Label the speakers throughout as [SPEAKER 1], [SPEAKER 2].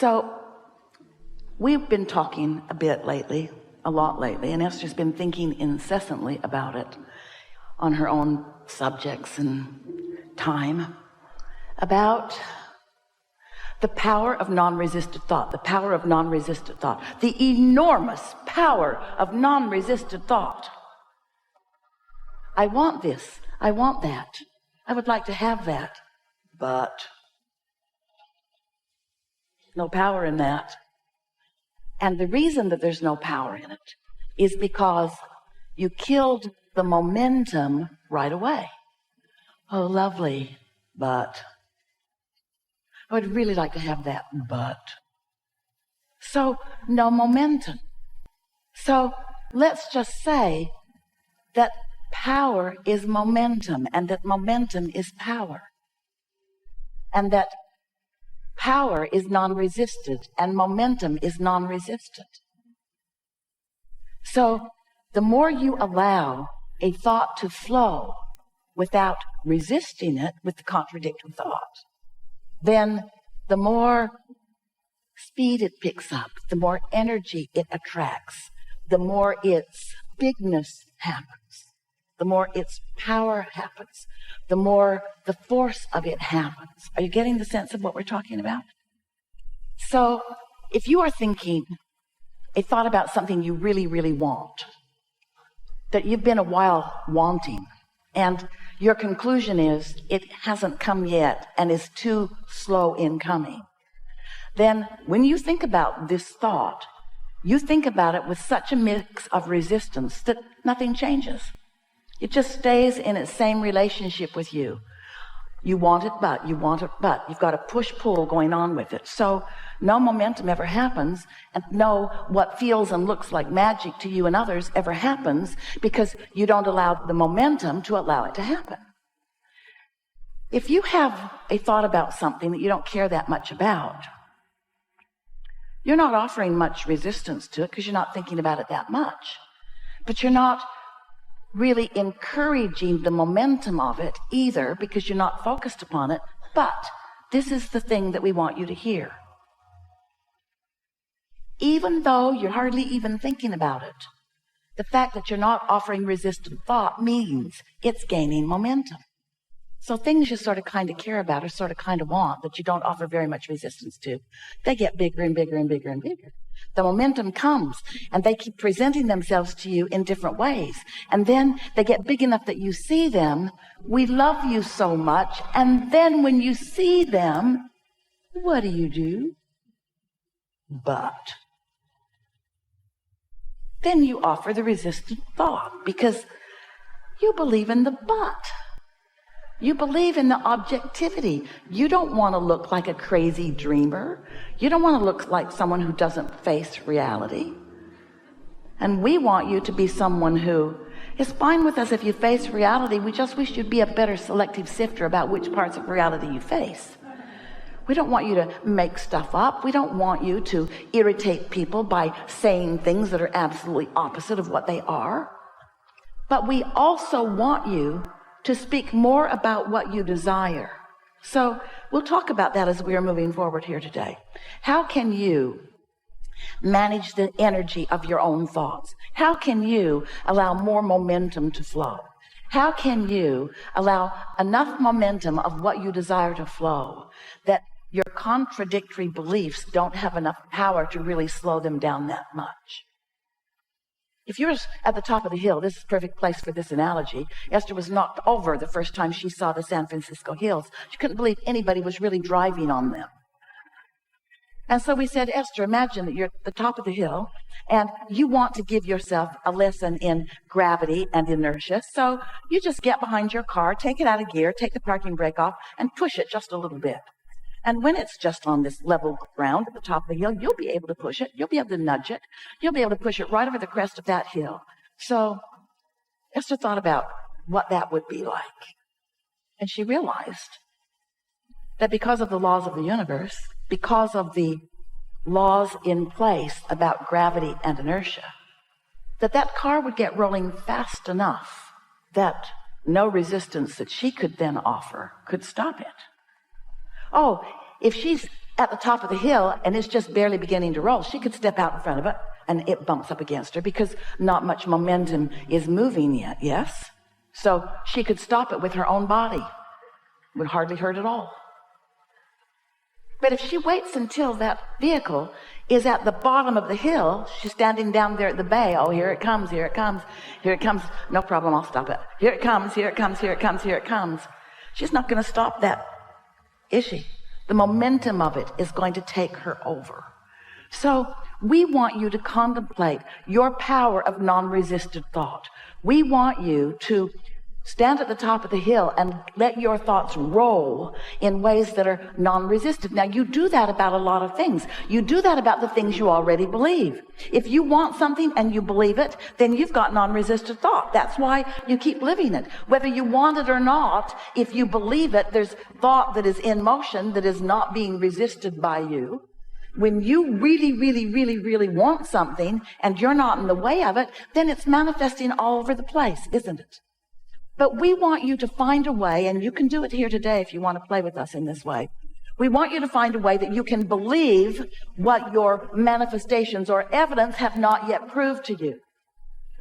[SPEAKER 1] So we've been talking a lot lately, and Esther's been thinking incessantly about it on her own subjects and time, about the power of non-resisted thought, the enormous power of non-resisted thought. I want this, I want that, I would like to have that, but no power in that. And the reason that there's no power in it is because you killed the momentum right away. Oh, lovely, but I would really like to have that, but. So, no momentum. So, let's just say that power is momentum, and that momentum is power. And that power is non-resisted, and momentum is non-resistant. So, the more you allow a thought to flow without resisting it with the contradictory thought, then the more speed it picks up, the more energy it attracts, the more its bigness happens, the more its power happens, the more the force of it happens. Are you getting the sense of what we're talking about? So if you are thinking a thought about something you really, really want, that you've been a while wanting, and your conclusion is it hasn't come yet and is too slow in coming, then when you think about this thought, you think about it with such a mix of resistance that nothing changes. It just stays in its same relationship with you. You want it, but you want it, but you've got a push-pull going on with it. So no momentum ever happens, and no what feels and looks like magic to you and others ever happens, because you don't allow the momentum to allow it to happen. If you have a thought about something that you don't care that much about, you're not offering much resistance to it because you're not thinking about it that much. But you're not really encouraging the momentum of it either, because you're not focused upon it. But this is the thing that we want you to hear. Even though you're hardly even thinking about it, the fact that you're not offering resistant thought means it's gaining momentum. So things you sort of kind of care about or sort of kind of want that you don't offer very much resistance to, they get bigger and bigger and bigger and bigger. The momentum comes, and they keep presenting themselves to you in different ways. And then they get big enough that you see them. We love you so much. And then when you see them, what do? But. Then you offer the resistant thought, because you believe in the but. You believe in the objectivity. You don't want to look like a crazy dreamer. You don't want to look like someone who doesn't face reality. And we want you to be someone who is fine with us if you face reality. We just wish you'd be a better selective sifter about which parts of reality you face. We don't want you to make stuff up. We don't want you to irritate people by saying things that are absolutely opposite of what they are. But we also want you to speak more about what you desire. So we'll talk about that as we are moving forward here today. How can you manage the energy of your own thoughts? How can you allow more momentum to flow? How can you allow enough momentum of what you desire to flow that your contradictory beliefs don't have enough power to really slow them down that much? If you're at the top of the hill, this is a perfect place for this analogy. Esther was knocked over the first time she saw the San Francisco hills. She couldn't believe anybody was really driving on them. And so we said, Esther, imagine that you're at the top of the hill and you want to give yourself a lesson in gravity and inertia. So you just get behind your car, take it out of gear, take the parking brake off, and push it just a little bit. And when it's just on this level ground at the top of the hill, you'll be able to push it. You'll be able to nudge it. You'll be able to push it right over the crest of that hill. So Esther thought about what that would be like. And she realized that because of the laws of the universe, because of the laws in place about gravity and inertia, that car would get rolling fast enough that no resistance that she could then offer could stop it. Oh, if she's at the top of the hill and it's just barely beginning to roll, she could step out in front of it and it bumps up against her because not much momentum is moving yet, yes? So she could stop it with her own body. Would hardly hurt at all. But if she waits until that vehicle is at the bottom of the hill, she's standing down there at the bay. Oh, here it comes, here it comes, here it comes. No problem, I'll stop it. Here it comes, here it comes, here it comes, here it comes. She's not going to stop that, is she? The momentum of it is going to take her over. So we want you to contemplate your power of non-resisted thought. We want you to stand at the top of the hill and let your thoughts roll in ways that are non-resistive. Now, you do that about a lot of things. You do that about the things you already believe. If you want something and you believe it, then you've got non-resistive thought. That's why you keep living it. Whether you want it or not, if you believe it, there's thought that is in motion that is not being resisted by you. When you really, really, really, really want something and you're not in the way of it, then it's manifesting all over the place, isn't it? But we want you to find a way, and you can do it here today if you want to play with us in this way. We want you to find a way that you can believe what your manifestations or evidence have not yet proved to you.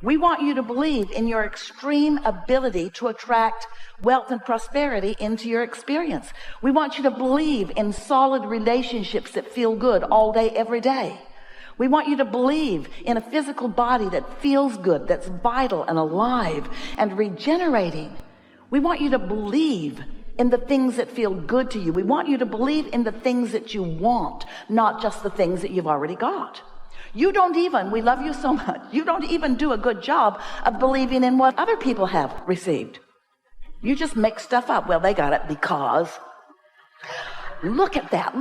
[SPEAKER 1] We want you to believe in your extreme ability to attract wealth and prosperity into your experience. We want you to believe in solid relationships that feel good all day, every day. We want you to believe in a physical body that feels good, that's vital and alive and regenerating. We want you to believe in the things that feel good to you. We want you to believe in the things that you want, not just the things that you've already got. We love you so much, you don't even do a good job of believing in what other people have received. You just make stuff up. Well, they got it because... Look at that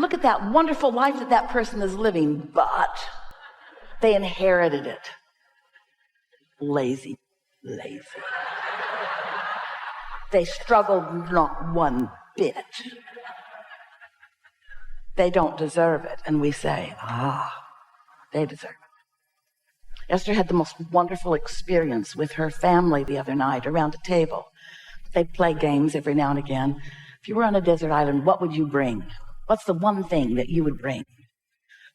[SPEAKER 1] wonderful life that person is living, but they inherited it. Lazy. They struggled not one bit. They don't deserve it. And we say, they deserve it. Esther had the most wonderful experience with her family the other night around a table. They play games every now and again. If you were on a desert island, what would you bring? What's the one thing that you would bring?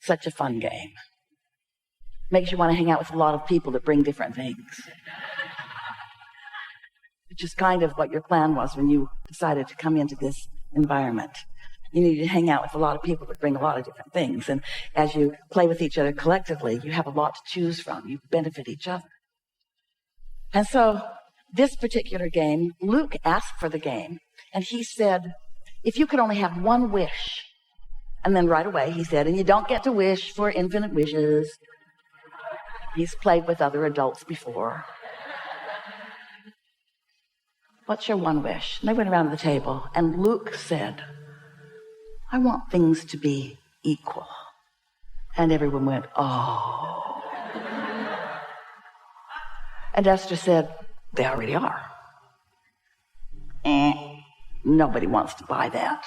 [SPEAKER 1] Such a fun game. Makes you want to hang out with a lot of people that bring different things. Which is kind of what your plan was when you decided to come into this environment. You need to hang out with a lot of people that bring a lot of different things. And as you play with each other collectively, you have a lot to choose from. You benefit each other. And so this particular game, Luke asked for the game. And he said, if you could only have one wish. And then right away he said, and you don't get to wish for infinite wishes. He's played with other adults before. What's your one wish? And they went around the table. And Luke said, I want things to be equal. And everyone went, oh. And Esther said, they already are. Nobody wants to buy that.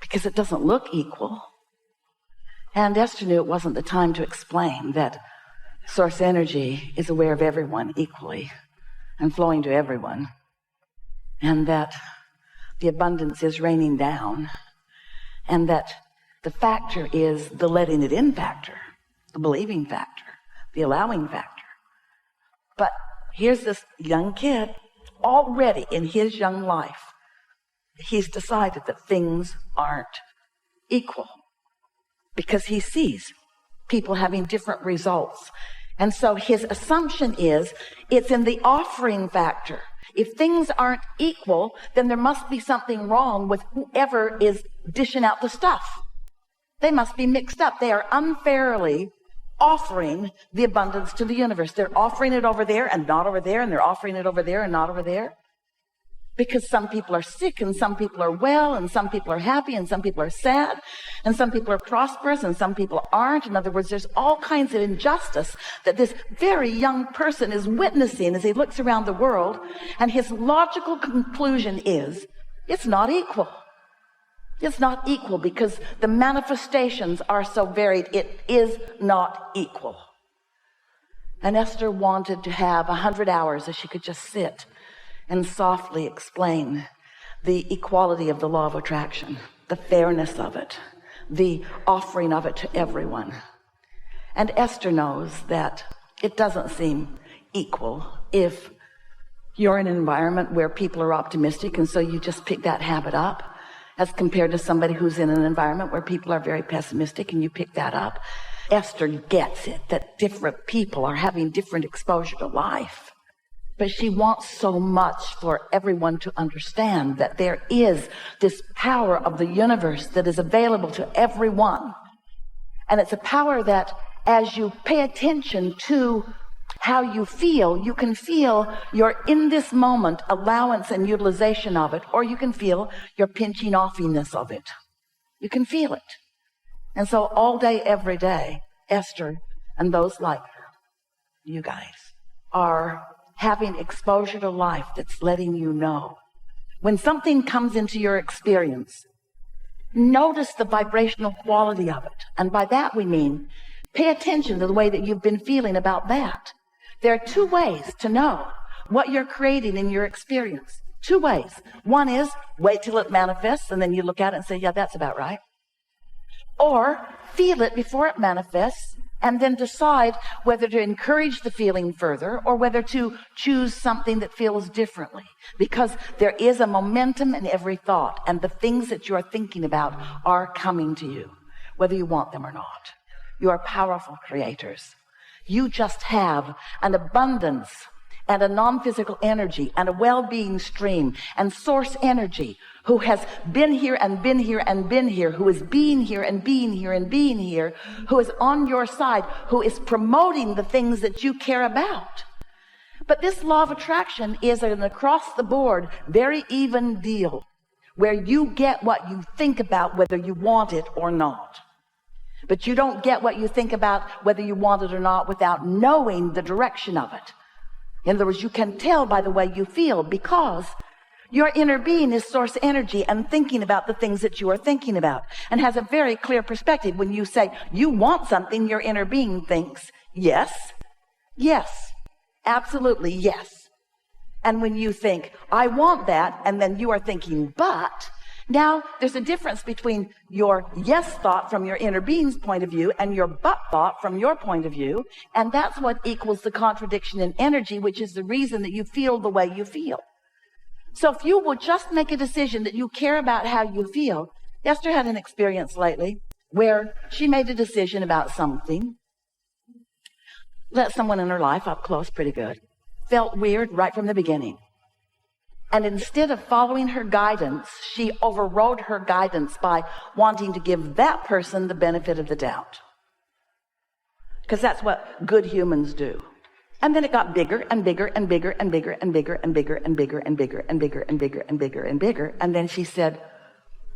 [SPEAKER 1] Because it doesn't look equal. And Esther knew it wasn't the time to explain that source energy is aware of everyone equally and flowing to everyone. And that the abundance is raining down, and that the factor is the letting it in factor, the believing factor, the allowing factor. But here's this young kid, already in his young life, he's decided that things aren't equal because he sees people having different results. And so his assumption is it's in the offering factor. If things aren't equal, then there must be something wrong with whoever is dishing out the stuff. They must be mixed up. They are unfairly offering the abundance to the universe. They're offering it over there and not over there, and they're offering it over there and not over there. Because some people are sick, and some people are well, and some people are happy, and some people are sad, and some people are prosperous, and some people aren't. In other words, there's all kinds of injustice that this very young person is witnessing as he looks around the world, and his logical conclusion is, it's not equal. It's not equal because the manifestations are so varied. It is not equal. And Esther wanted to have 100 hours that she could just sit and softly explain the equality of the law of attraction, the fairness of it, the offering of it to everyone. And Esther knows that it doesn't seem equal if you're in an environment where people are optimistic, and so you just pick that habit up, as compared to somebody who's in an environment where people are very pessimistic and you pick that up. Esther gets it, that different people are having different exposure to life. But she wants so much for everyone to understand that there is this power of the universe that is available to everyone. And it's a power that, as you pay attention to how you feel, you can feel your in this moment allowance and utilization of it, or you can feel your pinching offiness of it. You can feel it. And so all day, every day, Esther and those like her, you guys, are having exposure to life that's letting you know. When something comes into your experience, notice the vibrational quality of it. And by that we mean, pay attention to the way that you've been feeling about that. There are two ways to know what you're creating in your experience. Two ways. One is wait till it manifests, and then you look at it and say, yeah, that's about right. Or feel it before it manifests, and then decide whether to encourage the feeling further or whether to choose something that feels differently. Because there is a momentum in every thought, and the things that you are thinking about are coming to you, whether you want them or not. You are powerful creators. You just have an abundance and a non-physical energy and a well-being stream and source energy who has been here and been here and been here, who is being here and being here and being here, who is on your side, who is promoting the things that you care about. But this law of attraction is an across-the-board, very even deal, where you get what you think about whether you want it or not. But you don't get what you think about whether you want it or not without knowing the direction of it. In other words, you can tell by the way you feel, because your inner being is source energy and thinking about the things that you are thinking about, and has a very clear perspective. When you say you want something, your inner being thinks, yes, yes, absolutely yes. And when you think, I want that, and then you are thinking, but... Now, there's a difference between your yes thought from your inner being's point of view and your but thought from your point of view, and that's what equals the contradiction in energy, which is the reason that you feel the way you feel. So if you will just make a decision that you care about how you feel. Esther had an experience lately where she made a decision about something, let someone in her life up close pretty good, felt weird right from the beginning. And instead of following her guidance, she overrode her guidance by wanting to give that person the benefit of the doubt. Because that's what good humans do. And then it got bigger and bigger and bigger and bigger and bigger and bigger and bigger and bigger and bigger and bigger and bigger and bigger. And then she said,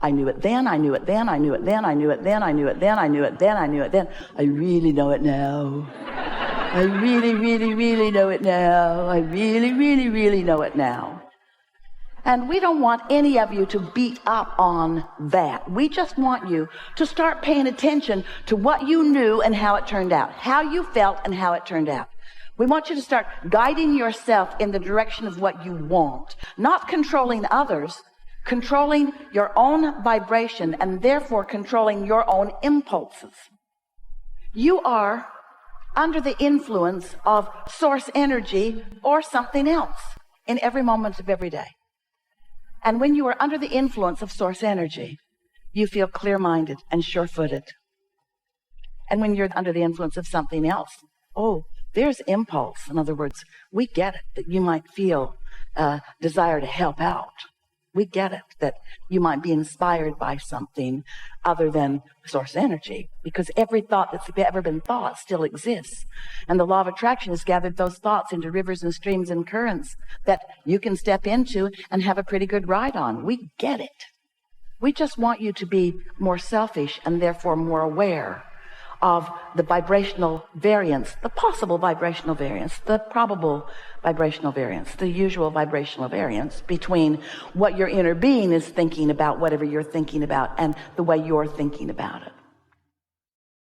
[SPEAKER 1] I knew it then, I knew it then, I knew it then, I knew it then, I knew it then, I knew it then, I knew it then. I really know it now. I really, really, really know it now. I really, really, really know it now. And we don't want any of you to beat up on that. We just want you to start paying attention to what you knew and how it turned out, how you felt and how it turned out. We want you to start guiding yourself in the direction of what you want, not controlling others, controlling your own vibration and therefore controlling your own impulses. You are under the influence of source energy or something else in every moment of every day. And when you are under the influence of source energy, you feel clear-minded and sure-footed. And when you're under the influence of something else, there's impulse. In other words, we get it that you might feel a desire to help out. We get it that you might be inspired by something other than source energy, because every thought that's ever been thought still exists. And the law of attraction has gathered those thoughts into rivers and streams and currents that you can step into and have a pretty good ride on. We get it. We just want you to be more selfish and therefore more aware of the vibrational variance, the possible vibrational variance, the probable vibrational variance, the usual vibrational variance between what your inner being is thinking about, whatever you're thinking about, and the way you're thinking about it.